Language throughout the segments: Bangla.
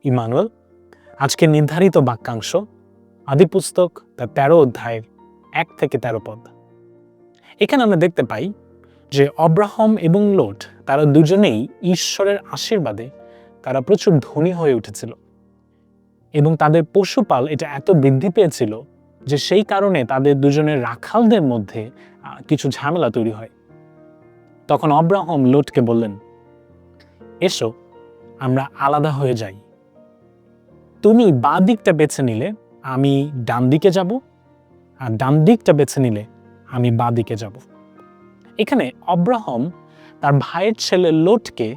ইমানুয়েল। আজকে নির্ধারিত বাক্যাংশ আদিপুস্তক তার ১৩ অধ্যায়ের ১ থেকে ১৩ পদ। এখানে আমরা দেখতে পাই যে অব্রাহাম এবং লোট তারা দুজনেই ঈশ্বরের আশীর্বাদে তারা প্রচুর ধনী হয়ে উঠেছিল এবং তাদের পশুপাল এটা এত বৃদ্ধি পেয়েছিল যে সেই কারণে তাদের দুজনের রাখালদের মধ্যে কিছু ঝামেলা তৈরি হয়। তখন অব্রাহাম লোটকে বললেন, এসো আমরা আলাদা হয়ে যাই, তুমি বাঁ দিকটা বেছে নিলে আমি ডান দিকে যাব, আর ডান দিকটা বেছে নিলে আমি বাঁ দিকে যাব। এখানে অব্রাহাম তার ভাইয়ের ছেলে লোটকে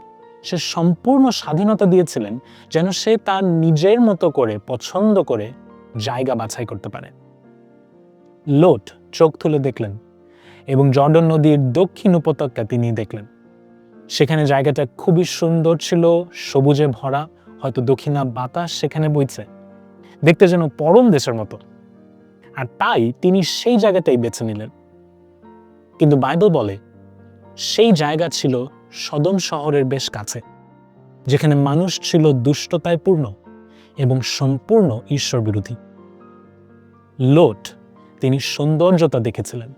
সে সম্পূর্ণ স্বাধীনতা দিয়েছিলেন যেন সে তার নিজের মতো করে পছন্দ করে জায়গা বাছাই করতে পারে। লোট চোখ তুলে দেখলেন এবং জর্ডন নদীর দক্ষিণ উপত্যকা তিনি দেখলেন। সেখানে জায়গাটা খুবই সুন্দর ছিল, সবুজে ভরা, হয়তো দক্ষিণা বাতাস সেখানে বইছে, দেখতে যেন পরম দেশের মতো। আর তাই তিনি সেই জায়গাটাই বেছে নিলেন। কিন্তু বাইবেল বলে সেই জায়গা ছিল সদম শহরের বেশ কাছে, যেখানে মানুষ ছিল দুষ্টতায় পূর্ণ এবং সম্পূর্ণ ঈশ্বর বিরোধী। লোট তিনি সৌন্দর্যতা দেখেছিলেন,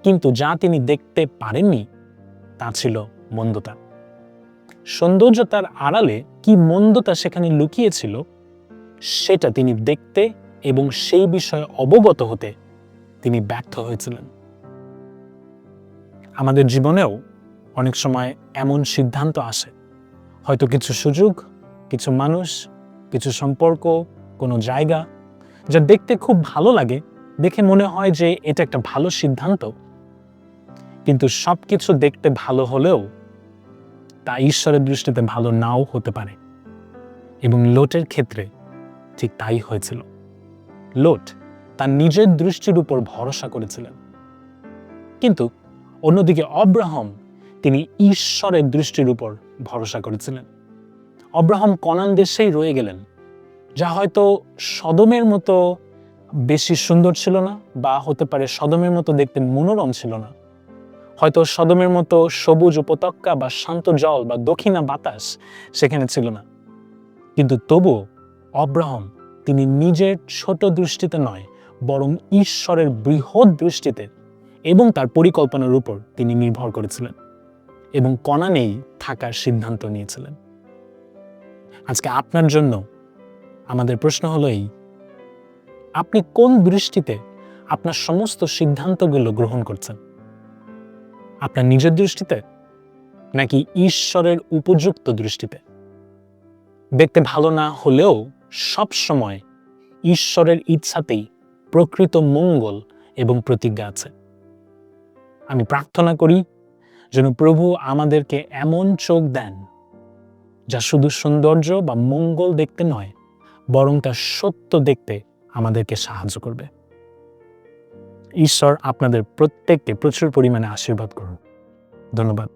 কিন্তু যা তিনি দেখতে পারেননি তা ছিল মন্দতা। সৌন্দর্যতার আড়ালে কি মন্দতা সেখানে লুকিয়েছিল সেটা তিনি দেখতে এবং সেই বিষয়ে অবগত হতে তিনি ব্যর্থ হয়েছিলেন। আমাদের জীবনেও অনেক সময় এমন সিদ্ধান্ত আসে, হয়তো কিছু সুযোগ, কিছু মানুষ, কিছু সম্পর্ক, কোনো জায়গা যা দেখতে খুব ভালো লাগে, দেখে মনে হয় যে এটা একটা ভালো সিদ্ধান্ত, কিন্তু সবকিছু দেখতে ভালো হলেও তা ঈশ্বরের দৃষ্টিতে ভালো নাও হতে পারে। এবং লোটের ক্ষেত্রে ঠিক তাই হয়েছিল। লোট তার নিজের দৃষ্টির উপর ভরসা করেছিলেন, কিন্তু অন্যদিকে অব্রাহাম তিনি ঈশ্বরের দৃষ্টির উপর ভরসা করেছিলেন। অব্রাহাম কনান দেশেই রয়ে গেলেন, যা হয়তো সদমের মতো বেশি সুন্দর ছিল না, বা হতে পারে সদমের মতো দেখতে মনোরম ছিল না, হয়তো সদমের মতো সবুজ উপত্যকা বা শান্ত জল বা দক্ষিণা বাতাস সেখানে ছিল না। কিন্তু তবুও অব্রাহাম তিনি নিজের ছোট দৃষ্টিতে নয়, বরং ঈশ্বরের বৃহৎ দৃষ্টিতে এবং তার পরিকল্পনার উপর তিনি নির্ভর করেছিলেন এবং কনানেই থাকার সিদ্ধান্ত নিয়েছিলেন। আজকে আপনার জন্য আমাদের প্রশ্ন হলো এই, আপনি কোন দৃষ্টিতে আপনার সমস্ত সিদ্ধান্তগুলো গ্রহণ করছেন? আপনার নিজের দৃষ্টিতে নাকি ঈশ্বরের উপযুক্ত দৃষ্টিতে? দেখতে ভালো না হলেও সব সময় ঈশ্বরের ইচ্ছাতেই প্রকৃত মঙ্গল এবং প্রতিজ্ঞা আছে। আমি প্রার্থনা করি যেন প্রভু আমাদেরকে এমন চোখ দেন যা শুধু সৌন্দর্য বা মঙ্গল দেখতে নয়, বরং তা সত্য দেখতে আমাদেরকে সাহায্য করবে। ঈশ্বর আপনাদের প্রত্যেককে প্রচুর পরিমাণে আশীর্বাদ করুন। ধন্যবাদ।